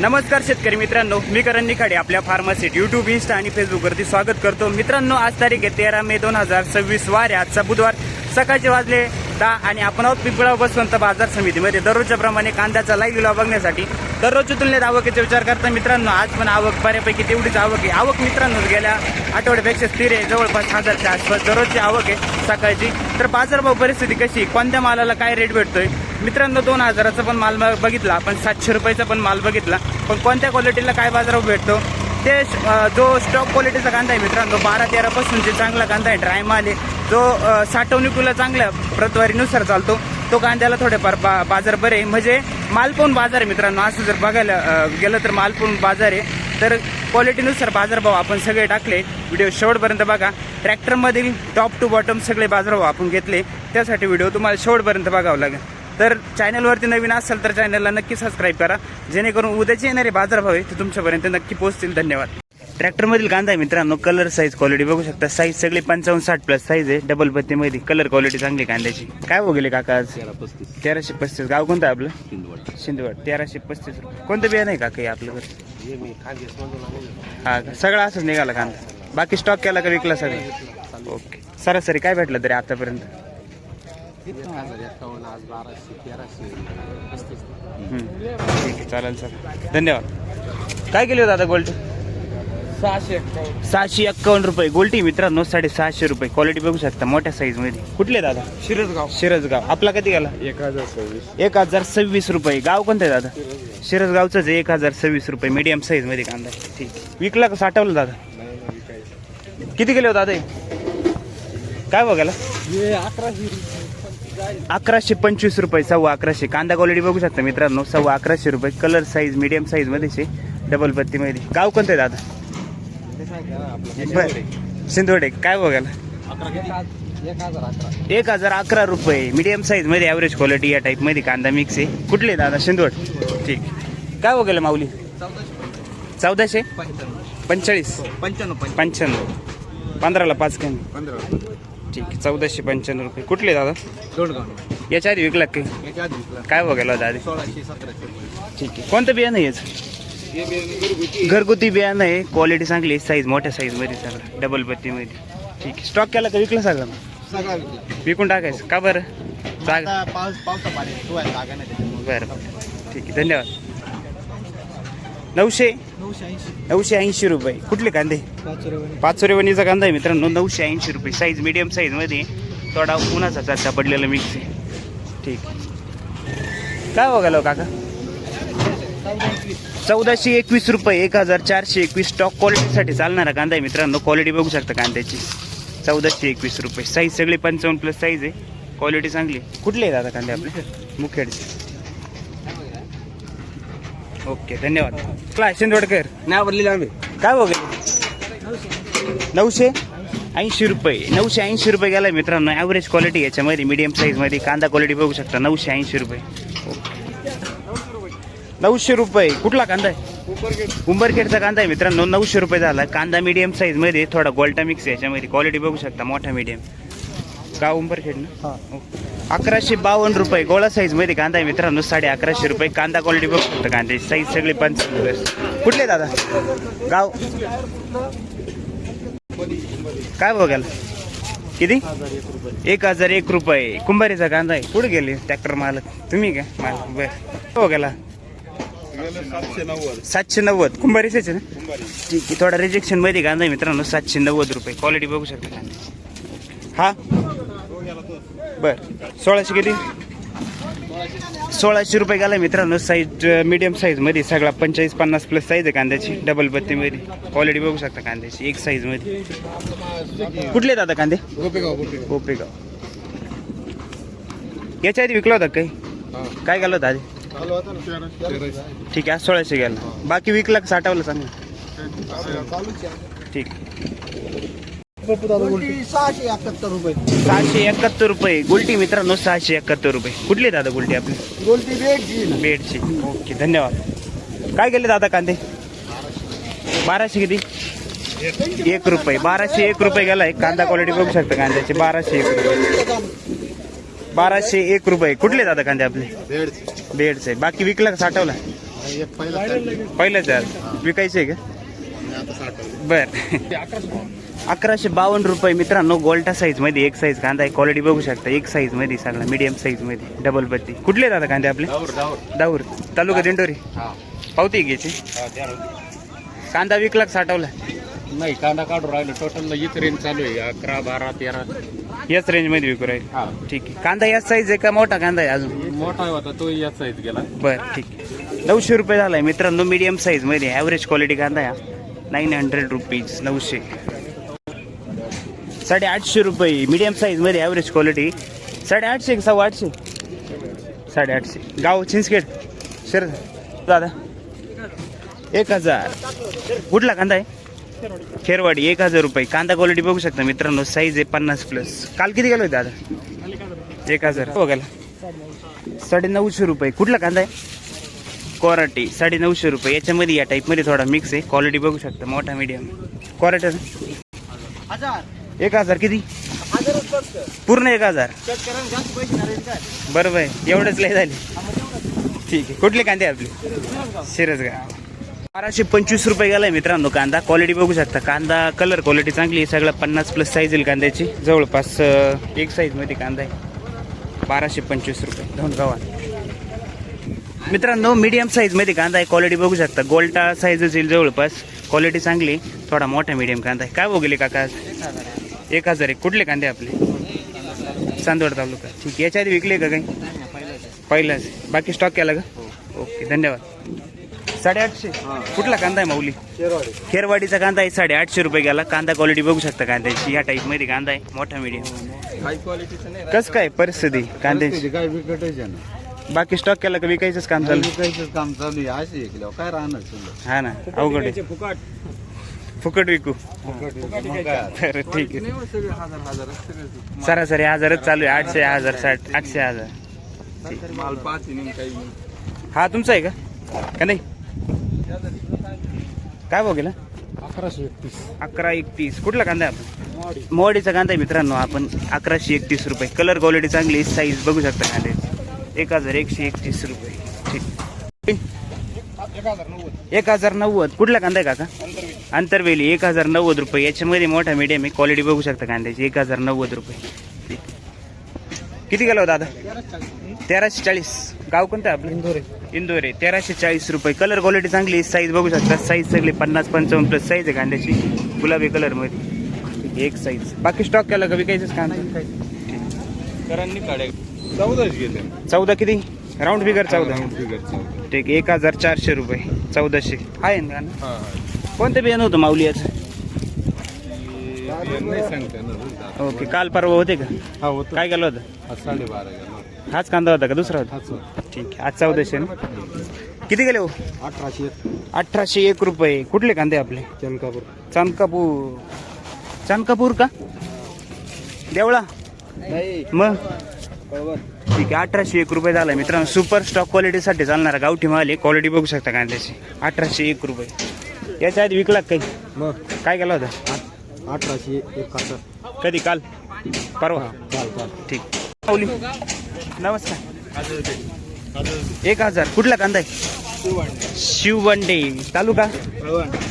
नमस्कार शेतकरी मित्रांनो, मी करण निखाडे आपल्या फार्मसीट यूट्यूब, इंस्टा आणि फेसबुकवरती स्वागत करतो. मित्रांनो, आज तारीख आहे 13 मे 2026 वार. आजचा बुधवार, सकाळचे वाजले 10 आणि आपण आहोत पिंपळगाव बसवंत बाजार समितीमध्ये. दररोजच्या प्रमाणे कांद्याचा लाईव्ह लिलाव बघण्यासाठी दररोजच्या तुलनेत आवकेचा विचार करता मित्रांनो आज पण आवक बऱ्यापैकी तेवढीच आवक आहे. आवक मित्रांनो गेल्या आठवड्यापेक्षा स्थिर आहे, जवळपास 1000च्या आसपास दररोजची आवक आहे सकाळची. तर बाजारभाव परिस्थिती कशी, कोणत्या मालाला काय रेट भेटतोय मित्रांनो? 2000चा पण माल बघितला आपण, 700 रुपयाचा पण माल बघितला, पण कोणत्या क्वालिटीला काय बाजारभाव भेटतो ते जो स्टॉक क्वालिटीचा कांदा आहे मित्रांनो 12-13 पासूनचे चांगला कांदा आहे, ड्राय माल आहे, जो साठवणुकीला चांगल्या प्रतवारीनुसार चालतो, तो कांद्याला थोडेफार बाजार बरे, म्हणजे माल पण बाजार आहे मित्रांनो. असं जर बघायला गेलं तर माल पण बाजार आहे. तर क्वालिटीनुसार बाजारभाव आपण सगळे टाकले. व्हिडिओ शेवटपर्यंत बघा. ट्रॅक्टरमधील टॉप टू बॉटम सगळे बाजारभाव आपण घेतले, त्यासाठी व्हिडिओ तुम्हाला शेवटपर्यंत बघावं लागेल. तर चॅनलवरती नवीन असाल तर चॅनलला नक्की सबस्क्राईब करा, जेणेकरून उद्याचे येणारे बाजारभाव आहे ते तुमच्यापर्यंत नक्की पोहोचतील. धन्यवाद. ट्रॅक्टरमधील कांदा आहे मित्रांनो, कलर साईज क्वालिटी बघू शकता. साईज सगळी 55-60 प्लस साईज आहे, डबल पत्तीमध्ये. कलर क्वालिटी चांगली कांद्याची. काय हो गेले काका आज? 1335. गाव कोणतं आहे आपलं? शिंदवड. 1335 रुपये. कोणतं बियाणं आहे काका हे आपल्याकडे? हा, सगळा असंच निघाला कांदा. बाकी स्टॉक केला का विकला सगळं? ओके. सरासरी काय भेटलं तरी आतापर्यंत? ठीक आहे, चालेल सर, धन्यवाद. काय केले दादा गोल्टी? 651 रुपये गोल्टी मित्रांनो, 650 रुपये. क्वालिटी बघू शकता, मोठ्या साईज मध्ये. कुठले दादा? शिरसगाव. आपला कधी गेला? 1026 रुपये. गाव कोणतं आहे दादा? शिरसगावचंच आहे. 1026 रुपये मीडियम साईज मध्ये कांदा. ठीक. विकला का साठवलं दादा? किती गेले हो दादा? काय बघायला? 1125 रुपये. 1125. कांदा क्वालिटी बघू शकता मित्रांनो, 1125 रुपये. कलर साईज मीडियम साईज मध्ये, डबल पत्ती मध्ये. गाव कोणतं आहे दादा? सिंधवडे. काय बघायला? 1011 रुपये मीडियम साईज मध्ये, ॲव्हरेज क्वालिटी या टाईप मध्ये कांदा मिक्स आहे. कुठले दादा? शिंदवड. ठीक. काय बघायला माऊली? 1445. 95. 15ला 5 कमी. ठीक आहे, 1495 रुपये. कुठले दादा? याच्या आधी विकला काही? काय बघायला दादा? 1600-1700. ठीक आहे. कोणतं बियाणं आहे याचं? घरगुती बियाणं आहे, क्वालिटी चांगली, साईज मोठ्या साईज मध्ये, सगळं डबल पत्ती मध्ये. ठीक आहे. स्टॉक केला का विकला सगळं? विकून टाकायचं का बरं? जागा बरं. ठीक आहे, धन्यवाद. 980 रुपये. कुठले कांदे? 5 रेवणीचा कांदा आहे मित्रांनो, 980 रुपये. साईज मीडियम साईज मध्ये, थोडा उन्हाचा चाचा पडलेला मिक्स आहे. ठीक. काय बघायला काका? 1421 रुपये. 1421. स्टॉक क्वालिटीसाठी चालणारा कांदा आहे मित्रांनो. क्वालिटी बघू शकता कांद्याची. 1421 रुपये. साईज सगळे 55 प्लस साईज आहे, क्वालिटी चांगली. कुठले आहे दादा कांदे आपले? मुखेडचे. ओके, धन्यवाद. क्लास शिंदवडकर. काय बघायला? 980 रुपये. 980 रुपये गेला मित्रांनो. ॲव्हरेज क्वालिटी याच्यामध्ये, मीडियम साईजमध्ये. कांदा क्वालिटी बघू शकता. 980 रुपये. 900 रुपये. कुठला कांदा आहे? उंबरखेडचा कांदा आहे मित्रांनो. 900 रुपये झाला. कांदा मीडियम साईजमध्ये, थोडा गोल्टा मिक्स आहे याच्यामध्ये. क्वालिटी बघू शकता, मोठा मीडियम. गाव उंबरखेड ना? 1152 रुपये. गोळा साईजमध्ये कांदा आहे मित्रांनो. 1150 रुपये. कांदा क्वालिटी बघू शकता. कांद्याची साईज सगळी 55. कुठले दादा? गाव काय बघायला? किती? 1001 रुपये. कुंभारीचा कांदा आहे. कुठे गेले ट्रॅक्टर मालक? तुम्ही का मालक? बरं. बघायला 790. कुंभारीच ना? ठीक आहे. थोडा रिजेक्शन मध्ये कांदा आहे मित्रांनो. 790 रुपये. क्वालिटी बघू शकता कांदा. हा बर. 1600 किती? 1600 रुपये गेला मित्रांनो. साईज मीडियम साईज मध्ये, सगळा 45-50 प्लस साईज आहे कांद्याची, डबल पत्ती मध्ये. क्वालिटी बघू शकता कांद्याची, एक साईज मध्ये. कुठले दादा कांदे? गोपेगाव. याच्या आधी विकला होता काही? काय गेला होता आधी? ठीक आहे, 1600 गेला. बाकी विकला का साठवलं चांगलं? ठीक. 671 रुपये. 671 रुपये गुलटी मित्रांनो. 671 रुपये. कुठली दादा गुलटी आपली? बेडची. ओके, धन्यवाद. काय गेले दादा कांदे? 1200 किती? 1 रुपये. 1201 रुपये गेलाय. कांदा क्वालिटी बघू शकता कांद्याची. 1201 रुपये. 1201 रुपये. कुठले दादा कांदे आपले? बेडचे. बाकी विकला का साठवला? एक पहिला पहिलंच आहे आज. विकायचे आहे का आता 60 बर 1152 रुपये मित्रांनो. गोल्टा साईज मध्ये एक साईज कांदा आहे. क्वालिटी बघू शकता. एक साईज मध्ये सगळा मीडियम साईज मध्ये डबल पत्ती. कुठले दादा कांदे आपले? दाऊर तालुका दिंडोरी. पावती घ्यायची. कांदा विकला का साठवला? नाही कांदा काढून राहिलो टोटल हीच रेंज चालू आहे 11, 12, 13. याच रेंज मध्ये विकू राहील. हा ठीक आहे. कांदा याच साईज आहे का मोठा कांदा आहे अजून? मोठा होता तो याच साईज गेला. बरं ठीक आहे. 900 रुपये झालाय मित्रांनो. मीडियम साईज मध्ये ॲव्हरेज क्वालिटी कांदा आहे. 900 रुपीज 900. 850 रुपये मीडियम साईज मध्ये ॲव्हरेज क्वालिटी. 850 का 850? 850. गाव चिंचखेड शर दादा 1000. कुठला कांदा आहे? खेरवाडी 1000 रुपये. कांदा क्वालिटी बघू शकता मित्रांनो. साईज आहे 50+. काल किती गेलो दादा? 1000 बघायला. 950 रुपये. कुठला कांदा आहे? कोराटी 950 रुपये. याच्यामध्ये या टाईपमध्ये थोडा मिक्स आहे. क्वालिटी बघू शकता. मोठा मीडियम कोराटा 1000. किती? पूर्ण 1000. बरोबर आहे. एवढंच लय झाले. ठीक आहे. कुठले कांदे आपले? शिरसगाव. 1225 रुपये गेलाय मित्रांनो कांदा. क्वालिटी बघू शकता. कांदा कलर क्वालिटी चांगली आहे. सगळं 50+ साईज येईल कांद्याची. जवळपास एक साईज मध्ये कांदा आहे. 1225 रुपये दोन गावात मित्रांनो. मीडियम साईज मध्ये कांदा आहे. क्वालिटी बघू शकता. गोल्टा साईजच येईल जवळपास. क्वालिटी चांगली. थोडा मोठा मीडियम कांदा आहे. काय बघले काका? 1000. कुठले कांदे आपले? चांदवड तालुका. ठीक आहे. याच्या आधी विकले का काही? पहिलाच. बाकी स्टॉक केला का? ओके धन्यवाद. 850. कुठला कांदा आहे माऊली? खेरवाडीचा कांदा आहे. 850 रुपये गेला. कांदा क्वालिटी बघू शकता कांद्याची. या टाईप मध्ये कांदा आहे. मोठा मीडियम. हाय क्वालिटीचं नाही. कसं काय परिस्थिती कांद्याची? काय विकटायचं ना. बाकी स्टॉक केला का विकायचंच काम चालू? विकायचं काम चालू आहे. असे किलो काय राहणार शिल्लक? हा ना अवघड आहे. फुकट विकू. मग काय? तर ठीक आहे. सगळे हजार सरासरी 1000च चालू आहे. 800, 1000, 60, 800, 1000. माल 5 काही हा तुमचा आहे का नाही? काय बघ गेला? 1131. कुठला कांदा आहे आपण? मोवाडीचा कांदा आहे मित्रांनो. आपण 1131 रुपये. कलर क्वालिटी चांगली. साईज बघू शकता कांद्याची. 1131 रुपये. ठीक. 1090. कुठला कांदा आहे काका? अंतरवेली 1090 रुपये. याच्यामध्ये मोठा मीडियम आहे. क्वालिटी बघू शकता कांद्याची. 1090 रुपये. ठीक. किती गेला दादा? 1340. गाव कोणतं आहे आपलं? इंदोरे. 1340 रुपये. कलर क्वालिटी चांगली. साईज बघू शकता. साईज सगळी 50-55+ साईज आहे कांद्याची. गुलाबी कलर मध्ये एक साईज. बाकी स्टॉक केला का विकायचंच कांदा? करांनी काढे 14 गेले. 14 किती? Round figure 14. हा ठीक. 1400 रुपये. 1400 आहे ना? कोणतं बियाणं होतं माऊली याचं? नाही सांगते ना. ओके. काल परवा होते का? हा होतो. काय केलं होतं? 12.5 गेलो. हाच कांदा होता का दुसरा होता? ठीक आहे. आज 1400 ना. किती गेले हो? 1800. 1801 रुपये. कुठले कांदे आपले? चनकापूर. चांदकापूर का? देवळा नाही मग ठीक आहे. 1801 रुपये झाला मित्रांनो. सुपर स्टॉक क्वालिटीसाठी चालणारा गावठी माल आहे. क्वालिटी बघू शकता कांद्याची. 1801 रुपये. याच्या आधी विकला काही? मग काय केला होता? 1871. कधी? काल परवा. चाल. ठीक. माऊली नमस्कार. 1000. कुठला कांदा आहे? शिवबंडे तालुका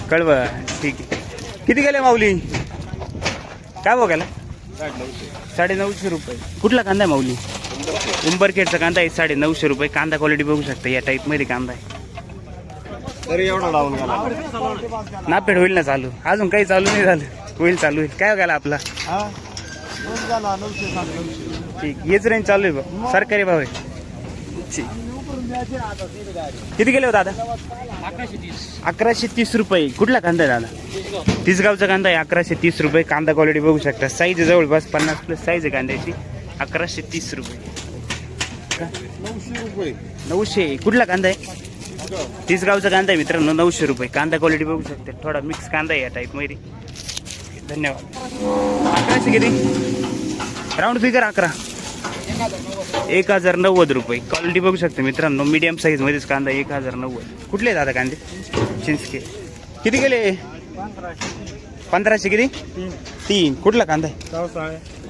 कळवण. ठीक आहे. किती गेले माऊली? काय बघायला? 950 रुपये. कुठला कांदा आहे माऊली? उंबरखेडचा कांदा आहे. 950 रुपये. कांदा क्वालिटी बघू शकता. या टाईप मध्ये कांदा आहे. तरी एवढा डाऊन गेला. नापेड होईल ना चालू? अजून काही चालू नाही झालं. होईल चालू होईल. काय बघायला आपला? झाला 900. ठीक. हेच रेंज चालू आहे बघ. सरकारी भाव आहे. ठीक. किती गेले हो दादा? 1130 रुपये. कुठला कांदा आहे दादा? तिसगावचा कांदा आहे. 1130 रुपये. कांदा क्वालिटी बघू शकता. साईज जवळपास 50+ साईज आहे कांद्याची. 1130 रुपये. 900 रुपये. 900. कुठला कांदा आहे? तिसगावचा कांदा आहे मित्रांनो. 900 रुपये. कांदा क्वालिटी बघू शकते. थोडा मिक्स कांदा आहे या टाईप मध्ये. धन्यवाद. 1100 किती? Round figure 11. 1090 रुपये. क्वालिटी बघू शकता मित्रांनो. मीडियम साईज मध्येच कांदा 1090. कुठले दादा कांदे? चिंचके. किती गेले? 1500 किती? 3. कुठला कांदा आहे?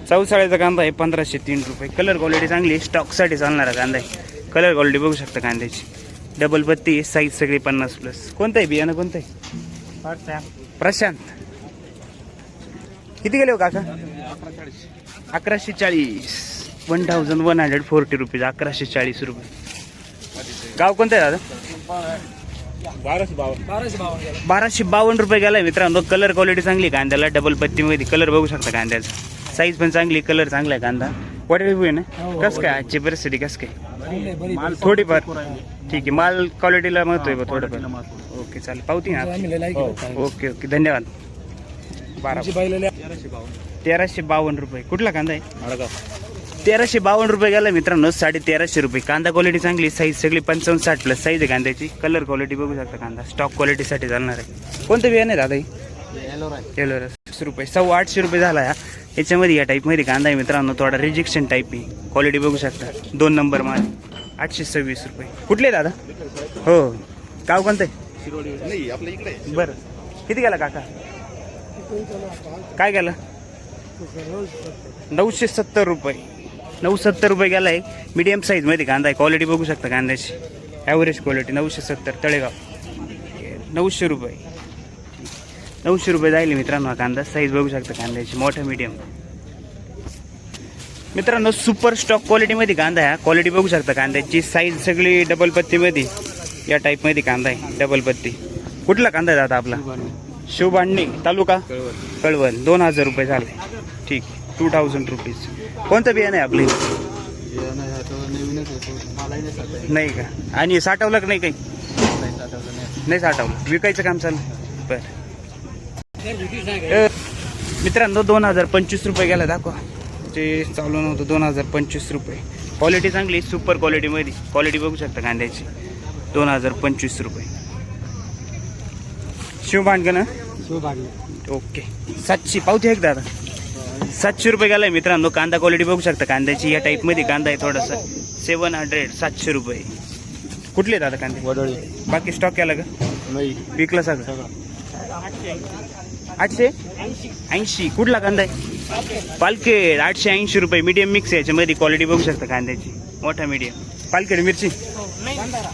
चौसाळ्याचा कांदा आहे. 1503 रुपये. कलर क्वालिटी चांगली. स्टॉकसाठी चालणारा कांदा आहे. कलर क्वालिटी बघू शकता कांद्याची. डबल पत्ती, साईज सगळी 50+. कोणतं आहे बियाणं, कोणतं आहे? प्रशांत. किती गेले हो काका? 1140. 1140 रुपीज. 1140 रुपये. गाव कोणतं आहे दादा? 1252 रुपये गेलाय मित्रांनो. कलर क्वालिटी चांगली आहे कांद्याला. डबल पत्तीमध्ये कलर बघू शकता कांद्याचा. साईज पण चांगली, कलर चांगला आहे कांदा. वॉटेबल आहे ना? कसं काय आजची परिस्थिती, कसं काय? थोडीफार ठीक आहे. माल क्वालिटीला महत्व आहे थोडंफार. ओके चालेल. पावती ना? ओके ओके धन्यवाद. 1352 रुपये. कुठला कांदा आहे? 1352 रुपये गेला मित्रांनो. 1350 रुपये. कांदा क्वालिटी चांगली, साईज सगळी 55-60+ साईज आहे कांद्याची. कलर क्वालिटी बघू शकता. कांदा स्टॉक क्वालिटीसाठी चालणार आहे. कोणतं बियाणं आहे दादा? येलोरा. 20 रुपये. 850 रुपये झाला याच्यामध्ये. या टाईपमध्ये कांदा आहे मित्रांनो. थोडा रिजेक्शन टाईप आहे. क्वालिटी बघू शकता. 2 नंबर माल. 826 रुपये. कुठले दादा? हो. गाव कोणतं आहे? बरं. किती गेला काका? काय गेला? 970 रुपये. 970 रुपये गेला आहे. मीडियम साईजमध्ये कांदा आहे. क्वालिटी बघू शकता कांद्याची. Average quality. 970 तळेगाव. 900 रुपये. 900 रुपये जाईल मित्रांनो हा कांदा. साईज बघू शकता कांद्याची. मोठा मीडियम. मित्रांनो सुपर स्टॉक क्वालिटीमध्ये कांदा आहे. क्वालिटी बघू शकता कांद्याची. साईज सगळी डबल पत्तीमध्ये. या टाईपमध्ये कांदा आहे. डबल पत्ती. कुठला कांदा आहे दादा आपला? शिवबांडणी. तालुका कळवण. 2000 रुपये झाले. ठीक. 2000 रुपीज. कोणतं बियाणं आहे आपले? नाही का? आणि साठवलं का नाही काही? नाही साठवलं. विकायचं काम चालू. बरं मित्रांनो 2025 रुपये गेला. दाखवा. ते चालू नव्हतं. 2025 रुपये. क्वालिटी चांगली, सुपर क्वालिटीमध्ये. क्वालिटी बघू शकता कांद्याची. 2025 रुपये. शिवबांडगण. ओके. 700. पावती आहे दादा? 700 रुपये गेलाय मित्रांनो. कांदा क्वालिटी बघू शकता कांद्याची. या टाईपमध्ये कांदा आहे थोडासा. 700. 700 रुपये. कुठले दादा कांदे? वडळी. बाकी स्टॉक केला का? नाही. विकला सगळं. 880. कुठला कांदा आहे? पालखेड. 880 रुपये. मीडियम मिक्स आहे याच्यामध्ये. क्वालिटी बघू शकता कांद्याची. मोठा मीडियम. पालखेड मिरची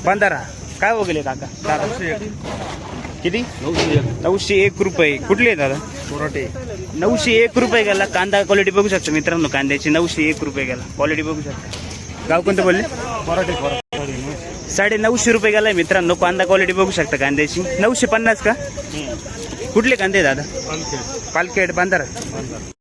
15. काय वगैरे काका? दादा किती? 901 रुपये. कुठले आहे दादा? कोराटे. 901 रुपये गेला. कांदा क्वालिटी बघू शकता मित्रांनो कांद्याची. 901 रुपये गेला. क्वालिटी बघू शकता. गाव कोणतं बोलले? 950 रुपये गेलाय मित्रांनो. कांदा क्वालिटी बघू शकता कांद्याची. 950 का? कुठले कांदे दादा? पालखेड. 15.